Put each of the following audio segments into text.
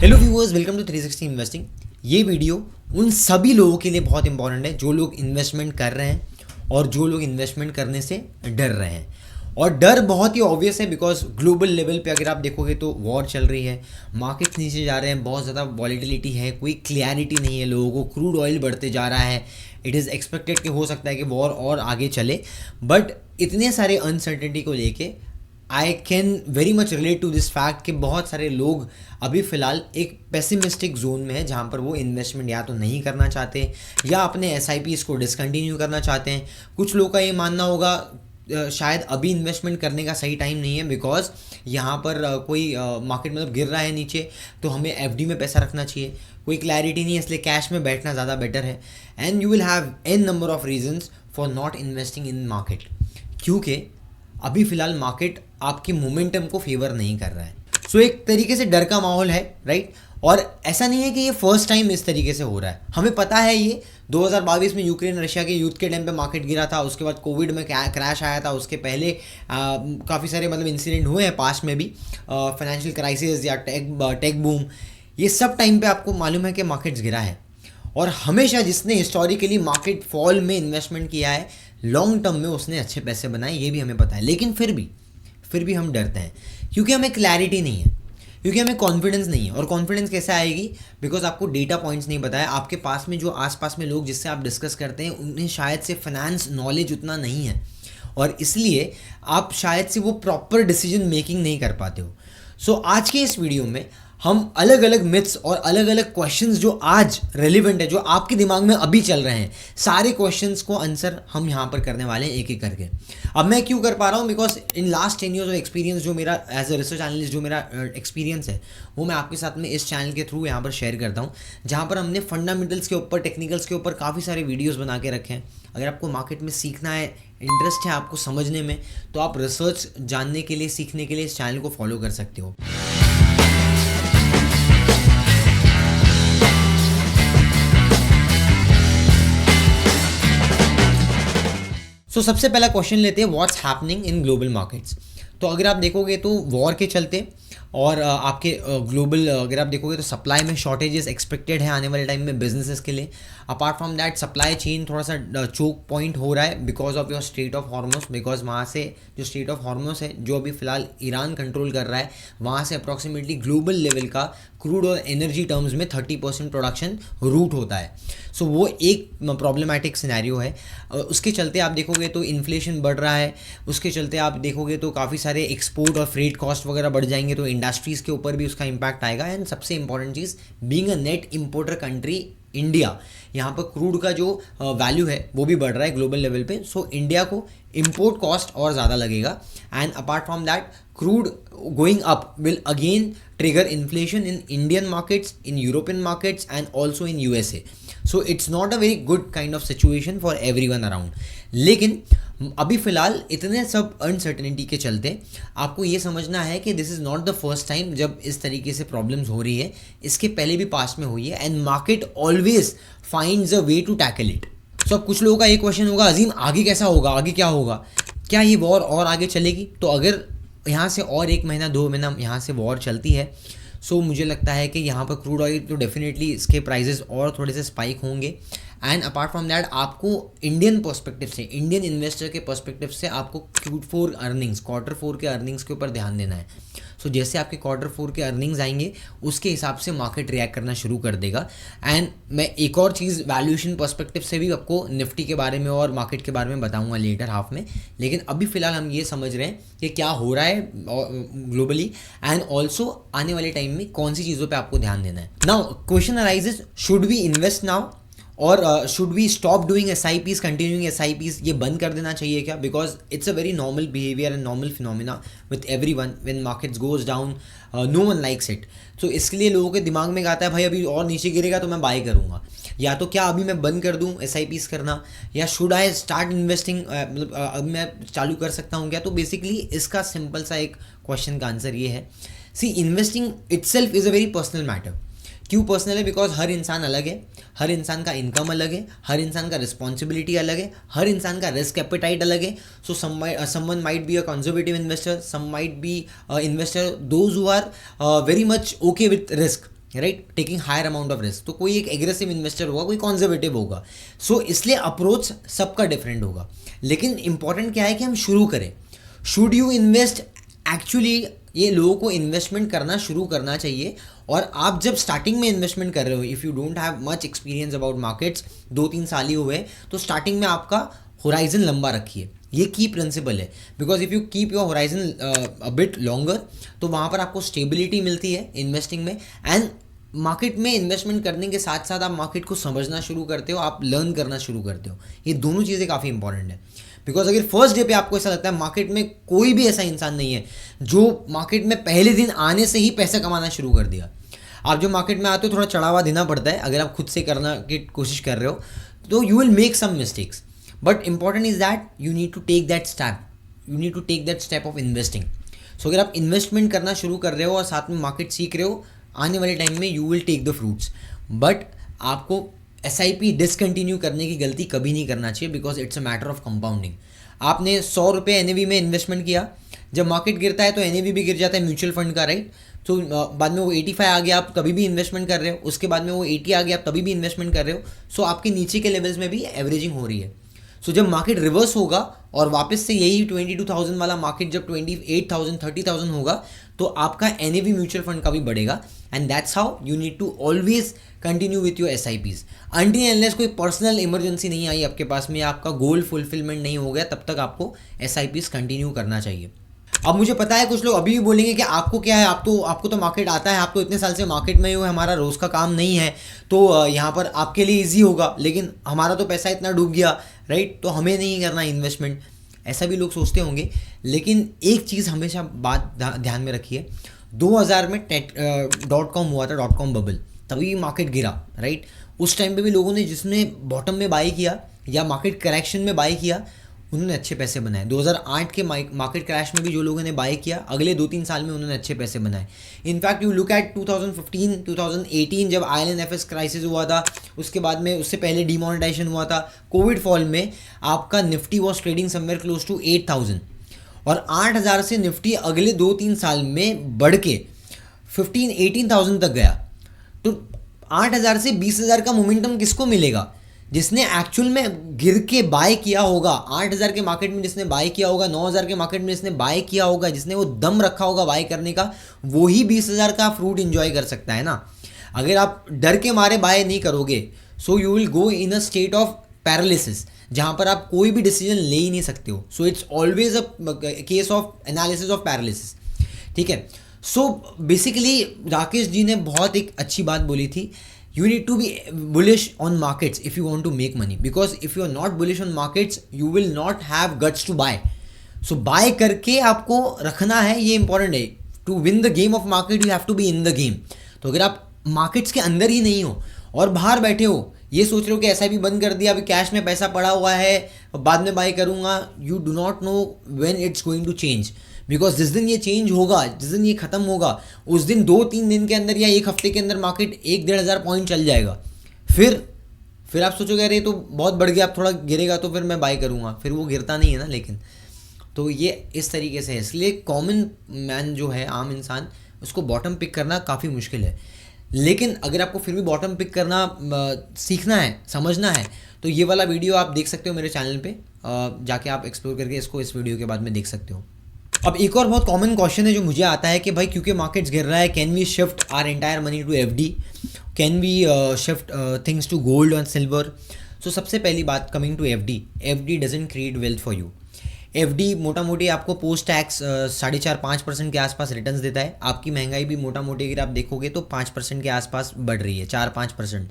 Hello viewers, welcome to 360 investing. ये video उन सभी लोगों के लिए बहुत इंपॉर्टेंट है जो लोग इन्वेस्टमेंट कर रहे हैं और जो लोग इन्वेस्टमेंट करने से डर रहे हैं। और डर बहुत ही ऑब्वियस है बिकॉज ग्लोबल लेवल पे अगर आप देखोगे तो वॉर चल रही है, मार्केट्स नीचे जा रहे हैं, बहुत ज़्यादा वॉलीटिलिटी है, कोई क्लैरिटी नहीं है लोगों को, क्रूड ऑयल बढ़ते जा रहा है। इट इज़ एक्सपेक्टेड कि हो सकता है कि वॉर और आगे चले, बट इतने सारे अनसर्टेनिटी को लेके I can very much relate to this fact कि बहुत सारे लोग अभी फ़िलहाल एक पेसिमिस्टिक जोन में है जहाँ पर वो इन्वेस्टमेंट या तो नहीं करना चाहते या अपने एसआईपीज़ को डिसकंटिन्यू करना चाहते हैं। कुछ लोगों का ये मानना होगा शायद अभी इन्वेस्टमेंट करने का सही टाइम नहीं है बिकॉज यहाँ पर कोई मार्केट मतलब गिर रहा है नीचे, तो हमें एफडी में पैसा रखना चाहिए, कोई क्लैरिटी नहीं है इसलिए कैश में बैठना ज़्यादा बेटर है। And you will have an number of reasons for not investing in market, क्योंकि अभी फ़िलहाल मार्केट आपकी मोमेंटम को फेवर नहीं कर रहा है। सो एक तरीके से डर का माहौल है, राइट। और ऐसा नहीं है कि ये फर्स्ट टाइम इस तरीके से हो रहा है, हमें पता है ये 2022 में यूक्रेन रशिया के युद्ध के टाइम पे मार्केट गिरा था, उसके बाद कोविड में क्रैश आया था, उसके पहले काफ़ी सारे मतलब इंसिडेंट हुए हैं पास्ट में भी, फाइनेंशियल क्राइसिस या टेक बूम, ये सब टाइम पे आपको मालूम है कि मार्केट्स गिरा है। और हमेशा जिसने हिस्टोरिकली मार्केट फॉल में इन्वेस्टमेंट किया है, लॉन्ग टर्म में उसने अच्छे पैसे बनाए, ये भी हमें पता है। लेकिन फिर भी हम डरते हैं क्योंकि हमें क्लैरिटी नहीं है, क्योंकि हमें कॉन्फिडेंस नहीं है। और कॉन्फिडेंस कैसे आएगी? बिकॉज आपको डेटा पॉइंट्स नहीं पता है, आपके पास में जो आसपास में लोग जिससे आप डिस्कस करते हैं उन्हें शायद से फाइनेंस नॉलेज उतना नहीं है और इसलिए आप शायद से वो प्रॉपर डिसीजन मेकिंग नहीं कर पाते हो। सो आज के इस वीडियो में हम अलग अलग मिथ्स और अलग अलग क्वेश्चंस जो आज रेलिवेंट है, जो आपके दिमाग में अभी चल रहे हैं, सारे क्वेश्चंस को आंसर हम यहाँ पर करने वाले हैं एक एक करके। अब मैं क्यों कर पा रहा हूँ? Because in last 10 years of experience जो मेरा एज अ रिसर्च एनालिस्ट जो मेरा एक्सपीरियंस है वो मैं आपके साथ में इस चैनल के थ्रू यहाँ पर शेयर करता हूँ, जहाँ पर हमने फंडामेंटल्स के ऊपर, टेक्निकल्स के ऊपर काफ़ी सारे वीडियोज़ बना के रखे हैं। अगर आपको मार्केट में सीखना है, इंटरेस्ट है आपको समझने में, तो आप रिसर्च जानने के लिए, सीखने के लिए इस चैनल को फॉलो कर सकते हो। सबसे पहला क्वेश्चन लेते हैं, what's happening in global markets. तो अगर आप देखोगे तो वॉर के चलते और आपके ग्लोबल अगर आप देखोगे तो सप्लाई में शॉर्टेजेस एक्सपेक्टेड है आने वाले टाइम में बिजनेसेस के लिए। Apart from that supply chain थोड़ा सा चोक पॉइंट हो रहा है because of your strait of Hormuz, because वहाँ से जो स्ट्रेट ऑफ हॉर्मोस है जो अभी फिलहाल ईरान कंट्रोल कर रहा है, वहाँ से अप्रॉक्सीमेटली ग्लोबल लेवल का क्रूड और एनर्जी टर्म्स में 30% प्रोडक्शन रूट होता है। सो वो एक प्रॉब्लमेटिक सिनेरियो है। उसके चलते आप देखोगे तो इन्फ्लेशन बढ़ रहा है, उसके चलते आप देखोगे तो काफ़ी सारे एक्सपोर्ट और फ्रेट कॉस्ट वगैरह बढ़ जाएंगे, तो इंडस्ट्रीज़ के ऊपर भी उसका इम्पैक्ट आएगा। एंड सबसे important cheese, being a net importer country India, यहाँ पर क्रूड का जो वैल्यू है वो भी बढ़ रहा है ग्लोबल लेवल पे। सो इंडिया को इम्पोर्ट कॉस्ट और ज़्यादा लगेगा। And apart from that crude going up will again trigger inflation in Indian markets, in European markets and also in USA. So it's not a very good kind of situation for everyone around. लेकिन अभी फ़िलहाल इतने सब uncertainty के चलते आपको ये समझना है कि this is not the first time जब इस तरीके से प्रॉब्लम्स हो रही है, इसके पहले भी पास्ट में हुई है and market always finds a way to tackle it. So अब कुछ लोगों का एक क्वेश्चन होगा, अजीम आगे कैसा होगा, आगे क्या होगा, क्या ये वॉर और आगे चलेगी? तो अगर यहाँ से और 1 महीना 2 महीना यहाँ से वॉर चलती है, सो मुझे लगता है कि यहाँ पर क्रूड ऑयल तो डेफिनेटली इसके प्राइजेस और थोड़े से स्पाइक होंगे। एंड अपार्ट फ्रॉम दैट आपको इंडियन पर्सपेक्टिव से, इंडियन इन्वेस्टर के पर्सपेक्टिव से आपको Q4 अर्निंग्स, Q4 के अर्निंग्स के ऊपर ध्यान देना है। सो जैसे आपके Q4 के अर्निंग्स आएंगे उसके हिसाब से मार्केट रिएक्ट करना शुरू कर देगा। एंड मैं एक और चीज़ वैल्यूएशन पर्सपेक्टिव से भी आपको निफ्टी के बारे में और मार्केट के बारे में बताऊंगा लेटर हाफ में, लेकिन अभी फ़िलहाल हम ये समझ रहे हैं कि क्या हो रहा है ग्लोबली एंड ऑल्सो आने वाले टाइम में कौन सी चीज़ों पर आपको ध्यान देना है। Now question arises, should we invest now और should we stop doing SIPs, continuing SIPs, ये बंद कर देना चाहिए क्या? Because it's a very normal behaviour and normal phenomena with everyone when markets goes down, no one likes it. तो इसके लिए लोगों के दिमाग में आता है भाई अभी और नीचे गिरेगा तो मैं बाय करूँगा, या तो क्या अभी मैं बंद कर दूँ SIPs करना, या शुड आई स्टार्ट इन्वेस्टिंग, मतलब अब मैं चालू कर सकता हूँ क्या? तो बेसिकली इसका सिंपल सा एक क्वेश्चन का आंसर ये है, see investing itself is a very personal matter. क्यों पर्सनल है? बिकॉज हर इंसान अलग है, हर इंसान का इनकम अलग है, हर इंसान का रिस्पॉन्सिबिलिटी अलग है, हर इंसान का रिस्क एपेटाइट अलग है। So someone might be a conservative investor, some might be investor those who are very much okay with risk, right, taking higher amount of risk. तो कोई एक एग्रेसिव इन्वेस्टर होगा, कोई कॉन्जर्वेटिव होगा। सो इसलिए अप्रोच सबका डिफरेंट होगा। लेकिन इंपॉर्टेंट क्या है कि हम शुरू करें। Should you invest? एक्चुअली ये लोगों को इन्वेस्टमेंट करना शुरू करना चाहिए। और आप जब स्टार्टिंग में इन्वेस्टमेंट कर रहे हो, if you don't have much experience about markets, 2-3 साल ही हुए, तो स्टार्टिंग में आपका होराइजन लंबा रखिए। ये की प्रिंसिपल है। Because if you keep your horizon a bit longer, तो वहाँ पर आपको स्टेबिलिटी मिलती है इन्वेस्टिंग में। एंड मार्केट में इन्वेस्टमेंट करने के साथ साथ आप मार्केट को समझना शुरू करते हो, आप लर्न करना शुरू करते हो। ये दोनों चीज़ें काफ़ी इंपॉर्टेंट है। बिकॉज अगर फर्स्ट डे पे आपको ऐसा लगता है, मार्केट में कोई भी ऐसा इंसान नहीं है जो मार्केट में पहले दिन आने से ही पैसा कमाना शुरू कर दिया। आप जो मार्केट में आते हो, थोड़ा चढ़ावा देना पड़ता है। अगर आप खुद से करना की कोशिश कर रहे हो तो you will make some mistakes, but important is that you need to take that step, you need to take that step of investing. So अगर आप इन्वेस्टमेंट करना शुरू कर रहे हो और साथ में मार्केट सीख रहे हो, आने वाले टाइम में you will take the fruits. But आपको SIP डिसकंटिन्यू करने की गलती कभी नहीं करना चाहिए, because it's a matter of compounding. आपने 100 रुपये NAV में इन्वेस्टमेंट किया, जब मार्केट गिरता है तो NAV भी गिर जाता है म्यूचुअल फंड का, राइट। तो बाद में वो 85 आ गया, आप तभी भी इन्वेस्टमेंट कर रहे हो। उसके बाद में वो 80 आ गया, आप तभी भी इन्वेस्टमेंट कर रहे हो। सो आपके नीचे के लेवल्स में भी एवरेजिंग हो रही है। सो जब मार्केट रिवर्स होगा और वापस से यही 22,000 वाला मार्केट जब 28,000 30,000 होगा, तो आपका NAV म्यूचुअल फंड का भी बढ़ेगा। And that's how you need to always continue with your SIPs until unless कोई पर्सनल इमरजेंसी नहीं आई आपके पास में, आपका गोल फुलफिलमेंट नहीं हो गया, तब तक आपको SIPs कंटिन्यू करना चाहिए। अब मुझे पता है कुछ लोग अभी भी बोलेंगे कि आपको क्या है, आपको तो मार्केट आता है, आप तो इतने साल से मार्केट में हो, हमारा रोज़ का काम नहीं है, तो यहाँ पर आपके लिए ईजी होगा, लेकिन हमारा तो पैसा इतना डूब गया, राइट, तो हमें नहीं करना इन्वेस्टमेंट। ऐसा भी लोग सोचते होंगे। लेकिन एक चीज़ हमेशा बात ध्यान में रखिए, 2000 में .com हुआ था, .com बबल, तभी मार्केट गिरा, राइट। उस टाइम पे भी लोगों ने, जिसने बॉटम में बाई किया या मार्केट करेक्शन में बाई किया, उन्होंने अच्छे पैसे बनाए। 2008 के मार्केट क्रैश में भी जो लोगों ने बाई किया, अगले 2-3 साल में उन्होंने अच्छे पैसे बनाए। इनफैक्ट यू लुक एट 2015 2018 जब IL&FS क्राइसिस हुआ था, उसके बाद में उससे पहले डिमोनेटाइजेशन हुआ था, कोविड फॉल में आपका Nifty was trading somewhere close to 8,000, और 8,000 से निफ्टी अगले 2-3 साल में बढ़ के 15-18,000 तक गया। तो 8,000 से 20,000 का मोमेंटम किसको मिलेगा? जिसने एक्चुअल में गिर के बाय किया होगा। 8,000 के मार्केट में जिसने बाय किया होगा, 9,000 के मार्केट में जिसने बाय किया होगा, जिसने वो दम रखा होगा बाय करने का, वो ही 20,000 का फ्रूट एंजॉय कर सकता है ना। अगर आप डर के मारे बाय नहीं करोगे, so you will go in a state of paralysis, जहाँ पर आप कोई भी डिसीजन ले ही नहीं सकते हो। So it's always a case of analysis of paralysis, ठीक है। सो बेसिकली राकेश जी ने बहुत एक अच्छी बात बोली थी, you need to be bullish on markets if you want to make money, because if you are not bullish on markets you will not have guts to buy. so buy करके आपको रखना है, ये इंपॉर्टेंट है। to win the game of market you have to be in the game. तो अगर आप markets के अंदर ही नहीं हो और बाहर बैठे हो, ये सोच रहे हो कि SIP बंद कर दिया, अभी कैश में पैसा पड़ा हुआ है, बाद में बाय करूँगा, you do not know when it's going to change. Because जिस दिन ये चेंज होगा, जिस दिन ये खत्म होगा, उस दिन 2-3 दिन के अंदर या एक हफ्ते के अंदर मार्केट 1-1.5 पॉइंट चल जाएगा। फिर आप सोचोगे अरे तो बहुत बढ़ गया, आप थोड़ा गिरेगा तो फिर मैं बाय करूँगा, फिर वो गिरता नहीं है ना। लेकिन तो ये इस तरीके से है। इसलिए कॉमन मैन जो है, आम इंसान, उसको बॉटम पिक करना काफ़ी मुश्किल है। लेकिन अगर आपको फिर भी बॉटम पिक करना सीखना है, समझना है, तो ये वाला वीडियो आप देख सकते हो मेरे चैनल पे, जाके आप एक्सप्लोर करके इसको इस वीडियो के बाद में देख सकते हो। अब एक और बहुत कॉमन क्वेश्चन है जो मुझे आता है कि भाई क्योंकि मार्केट्स गिर रहा है, can we shift our entire money to FD, can we shift things to gold और सिल्वर। सो सबसे पहली बात, coming to FD doesn't create wealth for you. FD मोटा मोटी आपको पोस्ट टैक्स 4.5-5% के आसपास रिटर्न्स देता है। आपकी महंगाई भी मोटा मोटी अगर आप देखोगे तो 5% के आसपास बढ़ रही है, 4-5%।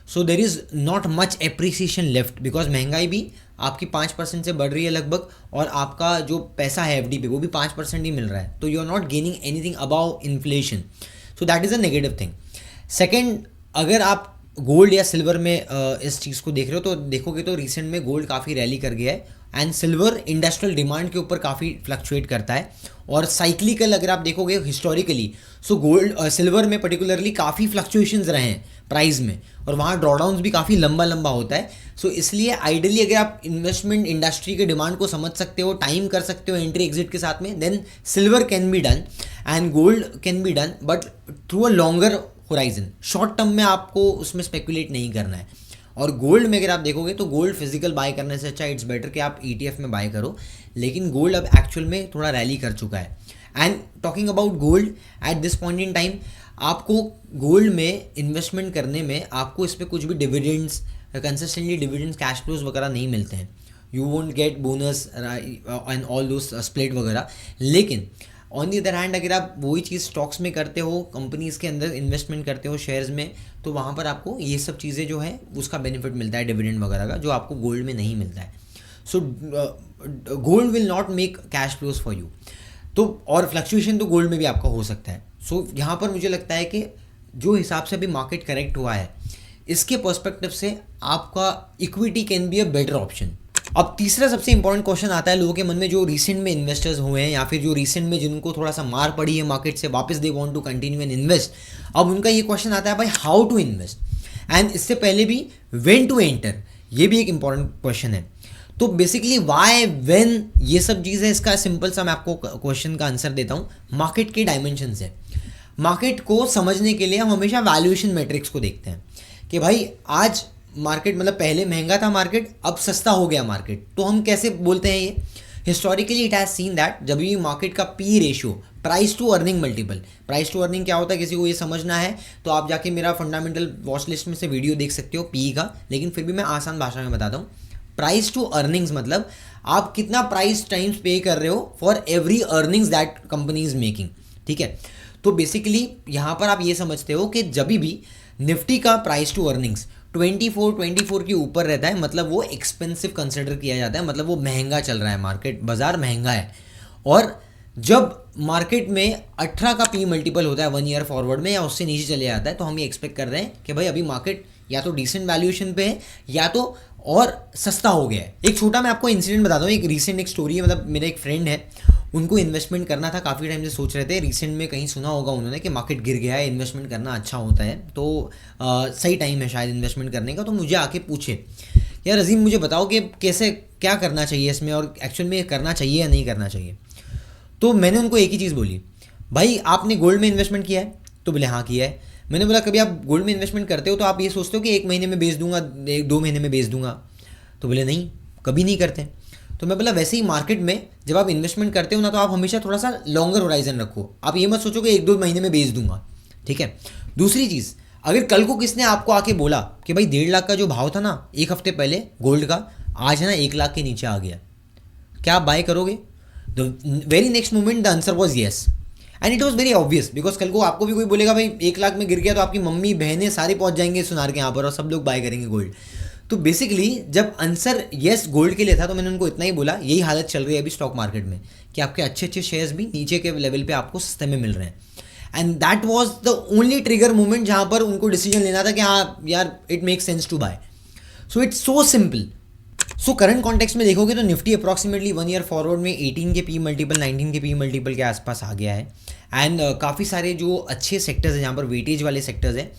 So there is not much appreciation left, because महंगाई भी आपकी 5% से बढ़ रही है लगभग, और आपका जो पैसा है FD पे वो भी 5% ही मिल रहा है। तो you are not gaining anything above inflation, so that is a negative thing. Second, अगर आप गोल्ड या सिल्वर में इस चीज़ को देख रहे हो तो देखोगे तो रिसेंट में गोल्ड काफ़ी रैली कर गया है, एंड सिल्वर इंडस्ट्रियल डिमांड के ऊपर काफ़ी फ्लक्चुएट करता है। और साइक्लिकल अगर आप देखोगे हिस्टोरिकली, सो गोल्ड सिल्वर में पर्टिकुलरली काफ़ी फ्लक्चुएशंस रहे हैं प्राइस में, और वहाँ ड्रॉडाउन्स भी काफ़ी लंबा होता है। सो इसलिए आइडियली अगर आप इन्वेस्टमेंट इंडस्ट्री के डिमांड को समझ सकते हो, टाइम कर सकते हो एंट्री एग्जिट के साथ में, then silver can be done and gold can be done, but through a longer horizon, short term में आपको उसमें स्पेकुलेट नहीं करना है। और गोल्ड में अगर आप देखोगे तो गोल्ड फिजिकल बाय करने से अच्छा इट्स बेटर कि आप ETF में बाय करो, लेकिन गोल्ड अब एक्चुअल में थोड़ा रैली कर चुका है। And talking about gold at this point in time, आपको गोल्ड में इन्वेस्टमेंट करने में आपको इस पर कुछ भी dividends, consistently dividends, cash flows वगैरह नहीं मिलते हैं। You won't get bonus and all those split वगैरह। लेकिन ऑन दी अदर हैंड अगर आप वही चीज़ स्टॉक्स में करते हो, कंपनीज़ के अंदर इन्वेस्टमेंट करते हो शेयर्स में, तो वहाँ पर आपको ये सब चीज़ें जो है उसका बेनिफिट मिलता है डिविडेंड वगैरह का, जो आपको गोल्ड में नहीं मिलता है। So gold will not make cash flows for you. तो और फ्लक्चुएशन तो गोल्ड में भी आपका हो सकता है। सो यहाँ पर मुझे लगता है कि जो हिसाब से अभी मार्केट करेक्ट हुआ है, इसके पर्सपेक्टिव से आपका equity can be a better option. अब तीसरा सबसे इंपॉर्टेंट क्वेश्चन आता है लोगों के मन में, जो रिसेंट में इन्वेस्टर्स हुए हैं या फिर जो रिसेंट में जिनको थोड़ा सा मार पड़ी है मार्केट से, वापस they want to continue and invest. अब उनका ये क्वेश्चन आता है भाई हाउ टू इन्वेस्ट, एंड इससे पहले भी व्हेन टू एंटर, ये भी एक इंपॉर्टेंट क्वेश्चन है। तो बेसिकली वाई व्हेन ये सब चीज़ है, इसका सिंपल सा मैं आपको क्वेश्चन का आंसर देता हूँ। मार्केट के डायमेंशन से, मार्केट को समझने के लिए हम हमेशा वैल्यूएशन मैट्रिक्स को देखते हैं कि भाई आज मार्केट, मतलब पहले महंगा था मार्केट, अब सस्ता हो गया मार्केट। तो हम कैसे बोलते हैं ये, historically it has seen that जब भी मार्केट का P ratio, price to earning multiple, price to earning क्या होता है किसी को ये समझना है तो आप जाके मेरा फंडामेंटल वॉच लिस्ट में से वीडियो देख सकते हो पी का, लेकिन फिर भी मैं आसान भाषा में बताता हूँ। प्राइस टू अर्निंग्स मतलब आप कितना प्राइस टाइम्स पे कर रहे हो for every earnings that company is making, ठीक है। तो बेसिकली यहाँ पर आप ये समझते हो कि जब भी निफ्टी का प्राइस टू अर्निंग्स 24 के ऊपर रहता है, मतलब वो एक्सपेंसिव कंसिडर किया जाता है, मतलब वो महंगा चल रहा है, मार्केट बाजार महंगा है। और जब मार्केट में 18 का पी मल्टीपल होता है 1 ईयर फॉरवर्ड में या उससे नीचे चले जाता है, तो हम ये एक्सपेक्ट कर रहे हैं कि भाई अभी मार्केट या तो डिसेंट वैल्यूएशन पे है या तो और सस्ता हो गया है। एक छोटा मैं आपको इंसिडेंट बताता हूँ, एक रिसेंट एक स्टोरी है। मतलब मेरा एक फ्रेंड है, उनको इन्वेस्टमेंट करना था, काफ़ी टाइम से सोच रहे थे। रिसेंट में कहीं सुना होगा उन्होंने कि मार्केट गिर गया है, इन्वेस्टमेंट करना अच्छा होता है, तो सही टाइम है शायद इन्वेस्टमेंट करने का। तो मुझे आके पूछे यार अजीम मुझे बताओ कि कैसे क्या करना चाहिए इसमें, और एक्चुअल में करना चाहिए या नहीं करना चाहिए। तो मैंने उनको एक ही चीज़ बोली, भाई आपने गोल्ड में इन्वेस्टमेंट किया है? तो बोले हाँ किया है। मैंने बोला कभी आप गोल्ड में इन्वेस्टमेंट करते हो तो आप ये सोचते हो कि 1 महीने में बेच दूंगा, 1-2 महीने में बेच दूंगा? तो बोले नहीं, कभी नहीं करते। तो मैं बोला वैसे ही मार्केट में जब आप इन्वेस्टमेंट करते हो ना, तो आप हमेशा थोड़ा सा लॉन्गर होराइजन रखो। आप ये मत सोचो कि 1-2 महीने में बेच दूंगा, ठीक है। दूसरी चीज़, अगर कल को किसने आपको आके बोला कि भाई 1.5 लाख का जो भाव था ना 1 हफ्ते पहले गोल्ड का, आज है ना 1 लाख के नीचे आ गया, क्या आप बाय करोगे? The very next moment the answer was yes, and it was very obvious, because कल को आपको भी कोई बोलेगा भाई 1 लाख में गिर गया, तो आपकी मम्मी बहनें सारे पहुंच जाएंगे सुनार के यहाँ पर और सब लोग बाय करेंगे गोल्ड। तो बेसिकली जब आंसर येस गोल्ड के लिए था, तो मैंने उनको इतना ही बोला, यही हालत चल रही है अभी स्टॉक मार्केट में कि आपके अच्छे अच्छे शेयर्स भी नीचे के लेवल पे आपको सस्ते में मिल रहे हैं। And that was the only trigger moment जहाँ पर उनको डिसीजन लेना था कि हाँ यार it make sense to buy. So it's so simple. So current context में देखोगे तो निफ्टी अप्रॉक्सीमेटली 1 ईयर फॉरवर्ड में 18 के पी मल्टीपल, 19 के पी मल्टीपल के आसपास आ गया है। एंड काफ़ी सारे जो अच्छे सेक्टर्स हैं, जहाँ पर वेटेज वाले सेक्टर्स हैं,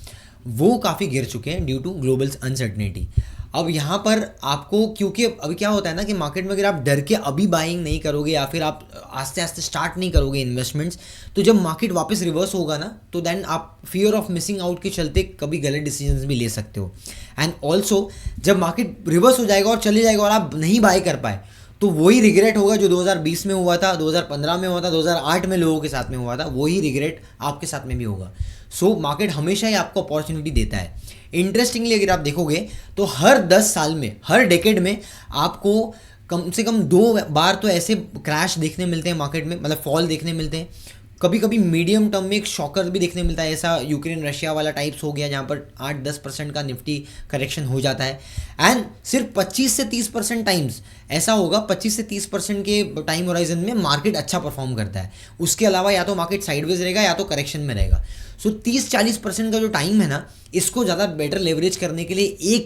वो काफ़ी गिर चुके हैं ड्यू टू ग्लोबल अनसर्टनिटी। अब यहाँ पर आपको, क्योंकि अभी क्या होता है ना कि मार्केट में अगर आप डर के अभी बाइंग नहीं करोगे या फिर आप आस्ते आस्ते स्टार्ट नहीं करोगे इन्वेस्टमेंट्स, तो जब मार्केट वापस रिवर्स होगा ना, तो देन आप फियर ऑफ मिसिंग आउट के चलते कभी गलत डिसीजंस भी ले सकते हो। एंड ऑल्सो जब मार्केट रिवर्स हो जाएगा और चले जाएगा और आप नहीं बाय कर पाए, तो वही रिग्रेट होगा जो 2020 में हुआ था, 2015 में हुआ था, 2008 में लोगों के साथ में हुआ था, वही रिग्रेट आपके साथ में भी होगा। सो मार्केट हमेशा ही आपको अपॉर्चुनिटी देता है। इंटरेस्टिंगली अगर आप देखोगे तो हर 10 साल में, हर डेकेड में आपको कम से कम 2 बार तो ऐसे क्रैश देखने मिलते हैं मार्केट में, मतलब फॉल देखने मिलते हैं। कभी कभी मीडियम टर्म में एक शॉकर भी देखने मिलता है, ऐसा यूक्रेन रशिया वाला टाइप्स हो गया जहाँ पर 8-10% का निफ्टी करेक्शन हो जाता है। एंड सिर्फ 25 से 30% टाइम्स ऐसा होगा, 25 से 30% के टाइम होराइजन में मार्केट अच्छा परफॉर्म करता है। उसके अलावा या तो मार्केट साइडवेज रहेगा या तो करेक्शन में रहेगा। सो 30-40% का जो टाइम है ना, इसको ज़्यादा बेटर लेवरेज करने के लिए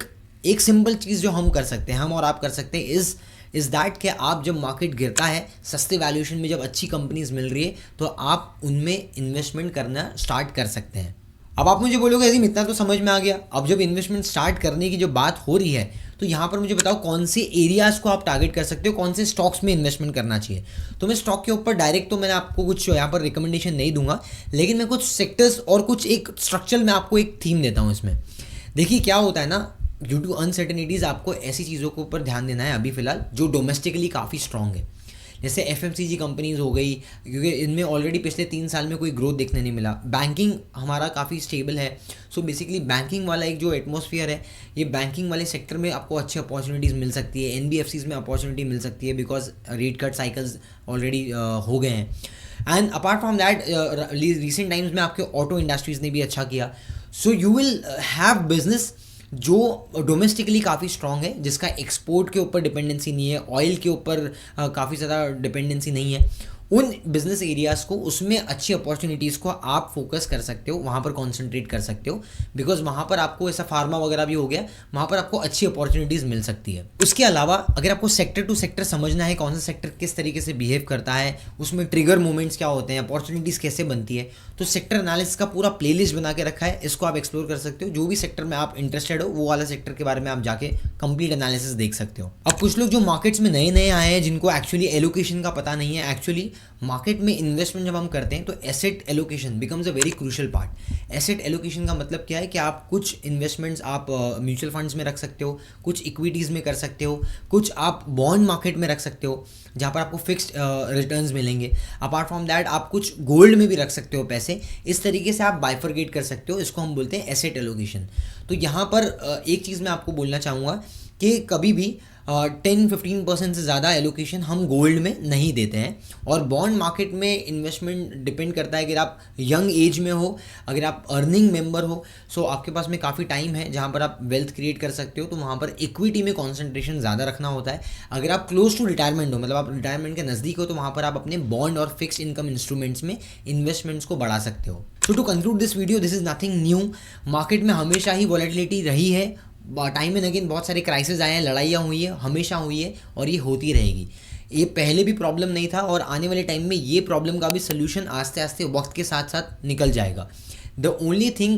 एक सिंपल चीज़ जो हम कर सकते हैं, हम और आप कर सकते हैं, इज़ दैट कि आप जब मार्केट गिरता है, सस्ते वैल्यूएशन में जब अच्छी कंपनीज मिल रही है, तो आप उनमें इन्वेस्टमेंट करना स्टार्ट कर सकते हैं। अब आप मुझे बोलोगे अजीम इतना तो समझ में आ गया, अब जब इन्वेस्टमेंट स्टार्ट करने की जो बात हो रही है तो यहाँ पर मुझे बताओ कौन से एरियाज़ को आप टारगेट कर सकते हो, कौन से स्टॉक्स में इन्वेस्टमेंट करना चाहिए। तो मैं स्टॉक के ऊपर डायरेक्ट तो मैंने आपको कुछ यहाँ पर रिकमेंडेशन नहीं दूंगा, लेकिन मैं कुछ सेक्टर्स और कुछ एक स्ट्रक्चरल मैं आपको एक थीम देता हूँ इसमें। देखिए क्या होता है ना, ड्यू टू अनसर्टेनिटीज़ आपको ऐसी चीज़ों के ऊपर ध्यान देना है अभी फ़िलहाल जो डोमेस्टिकली काफ़ी स्ट्रॉन्ग है, जैसे FMCG कंपनीज़ हो गई, क्योंकि इनमें ऑलरेडी पिछले 3 साल में कोई ग्रोथ देखने नहीं मिला। बैंकिंग हमारा काफ़ी स्टेबल है, सो बेसिकली बैंकिंग वाला एक जो एटमॉस्फेयर है, ये बैंकिंग वाले सेक्टर में आपको अच्छी अपॉर्चुनिटीज़ मिल सकती है, NBFCs में अपॉर्चुनिटी मिल सकती है because rate cut cycles already हो गए हैं। And apart from that recent times में आपके ऑटो इंडस्ट्रीज़ ने भी अच्छा किया। So you will have business जो डोमेस्टिकली काफ़ी स्ट्रॉन्ग है, जिसका एक्सपोर्ट के ऊपर डिपेंडेंसी नहीं है, ऑयल के ऊपर काफ़ी ज़्यादा डिपेंडेंसी नहीं है। उन बिजनेस एरियाज़ को, उसमें अच्छी अपॉर्चुनिटीज़ को आप फोकस कर सकते हो, वहाँ पर कॉन्सेंट्रेट कर सकते हो, बिकॉज वहाँ पर आपको ऐसा फार्मा वगैरह भी हो गया, वहाँ पर आपको अच्छी अपॉर्चुनिटीज़ मिल सकती है। उसके अलावा अगर आपको सेक्टर टू सेक्टर समझना है, कौन सा सेक्टर किस तरीके से बिहेव करता है, उसमें ट्रिगर मोमेंट्स क्या होते हैं, अपॉर्चुनिटीज़ कैसे बनती है, तो सेक्टर एनालिसिस का पूरा प्लेलिस्ट बना के रखा है, इसको आप एक्सप्लोर कर सकते हो। जो भी सेक्टर में आप इंटरेस्टेड हो वो वाला सेक्टर के बारे में आप जाके कंप्लीट एनालिसिस देख सकते हो। अब कुछ लोग जो मार्केट्स में नए नए आए हैं, जिनको एक्चुअली एलोकेशन का पता नहीं है, एक्चुअली मार्केट में इन्वेस्टमेंट जब हम करते हैं तो asset allocation becomes a very crucial part. Asset allocation का मतलब क्या है कि आप कुछ इन्वेस्टमेंट्स आप म्यूचुअल फंड्स में रख सकते हो, कुछ इक्विटीज़ में कर सकते हो, कुछ आप बॉन्ड मार्केट में रख सकते हो जहाँ पर आपको फिक्स्ड रिटर्न्स मिलेंगे। अपार्ट फ्रॉम दैट आप कुछ गोल्ड में भी रख सकते हो पैसे। इस तरीके से आप बाइफरगेट कर सकते हो, इसको हम बोलते हैं एसेट एलोकेशन। तो यहाँ पर एक चीज़ मैं आपको बोलना चाहूँगा कि कभी भी 10-15% से ज़्यादा एलोकेशन हम गोल्ड में नहीं देते हैं। और बॉन्ड मार्केट में इन्वेस्टमेंट डिपेंड करता है, अगर आप यंग एज में हो, अगर आप अर्निंग मेंबर हो, सो आपके पास में काफ़ी टाइम है जहाँ पर आप वेल्थ क्रिएट कर सकते हो, तो वहाँ पर इक्विटी में कॉन्सेंट्रेशन ज़्यादा रखना होता है। अगर आप क्लोज टू रिटायरमेंट हो, मतलब आप रिटायरमेंट के नज़दीक हो, तो वहाँ पर आप अपने बॉन्ड और फिक्स इनकम इंस्ट्रूमेंट्स में इन्वेस्टमेंट्स को बढ़ा सकते हो। So to conclude this video, this is nothing new. Market में हमेशा ही वॉलेटिलिटी रही है, टाइम एंड अगेन बहुत सारे क्राइसिस आए हैं, लड़ाइयाँ हुई है, हमेशा हुई है और ये होती रहेगी। ये पहले भी प्रॉब्लम नहीं था और आने वाले टाइम में ये प्रॉब्लम का भी सोल्यूशन आस्ते आस्ते वक्त के साथ साथ निकल जाएगा। The only thing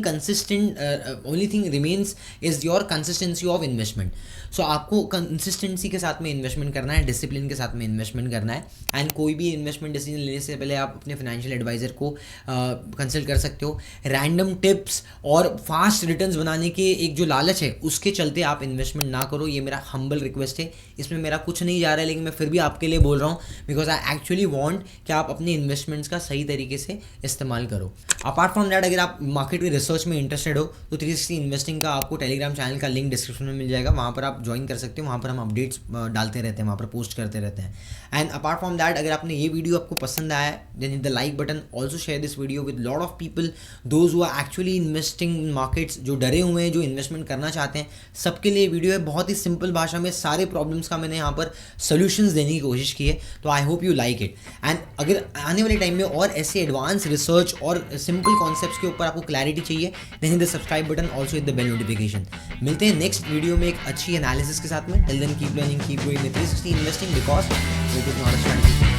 remains is your consistency of investment. सो आपको कंसिस्टेंसी के साथ में इन्वेस्टमेंट करना है, डिसिप्लिन के साथ में इन्वेस्टमेंट करना है। एंड कोई भी इन्वेस्टमेंट डिसीजन लेने से पहले आप अपने फाइनेंशियल एडवाइज़र को कंसल्ट कर सकते हो। रैंडम टिप्स और फास्ट रिटर्न्स बनाने के एक जो लालच है, उसके चलते आप इन्वेस्टमेंट ना करो, ये मेरा हम्बल रिक्वेस्ट है। इसमें मेरा कुछ नहीं जा रहा है, लेकिन मैं फिर भी आपके लिए बोल रहा हूँ बिकॉज आई एक्चुअली वांट कि आप अपने इन्वेस्टमेंट्स का सही तरीके से इस्तेमाल करो। अपार्ट फ्रॉम दैट, अगर आप मार्केट की रिसर्च में इंटरेस्टेड हो तो 360 इन्वेस्टिंग का आपको टेलीग्राम चैनल का लिंक डिस्क्रिप्शन में मिल जाएगा, वहाँ पर आप ज्वाइन कर सकते हो। वहाँ पर हम अपडेट्स डालते रहते हैं, वहाँ पर पोस्ट करते रहते हैं। एंड अपार्ट फ्रॉम दैट, अगर आपने ये वीडियो आपको पसंद आया है, then hit the like button, also share this video with lot of people, those who are actually investing in markets, जो डरे हुए हैं, जो इन्वेस्टमेंट करना चाहते हैं, सबके लिए वीडियो है। बहुत ही सिंपल भाषा में सारे प्रॉब्लम्स का मैंने यहाँ पर सोल्यूशंस देने की कोशिश की है, तो I hope you like it. And अगर आने वाले टाइम में और ऐसे एडवांस रिसर्च और सिंपल कॉन्सेप्ट्स के ऊपर आपको क्लैरिटी चाहिए, then hit the subscribe button, also hit the bell notification. मिलते हैं नेक्स्ट वीडियो में एक अच्छी एनालिसिस के साथ में। Till then keep learning, keep growing with 360 investing because it is not a strategy.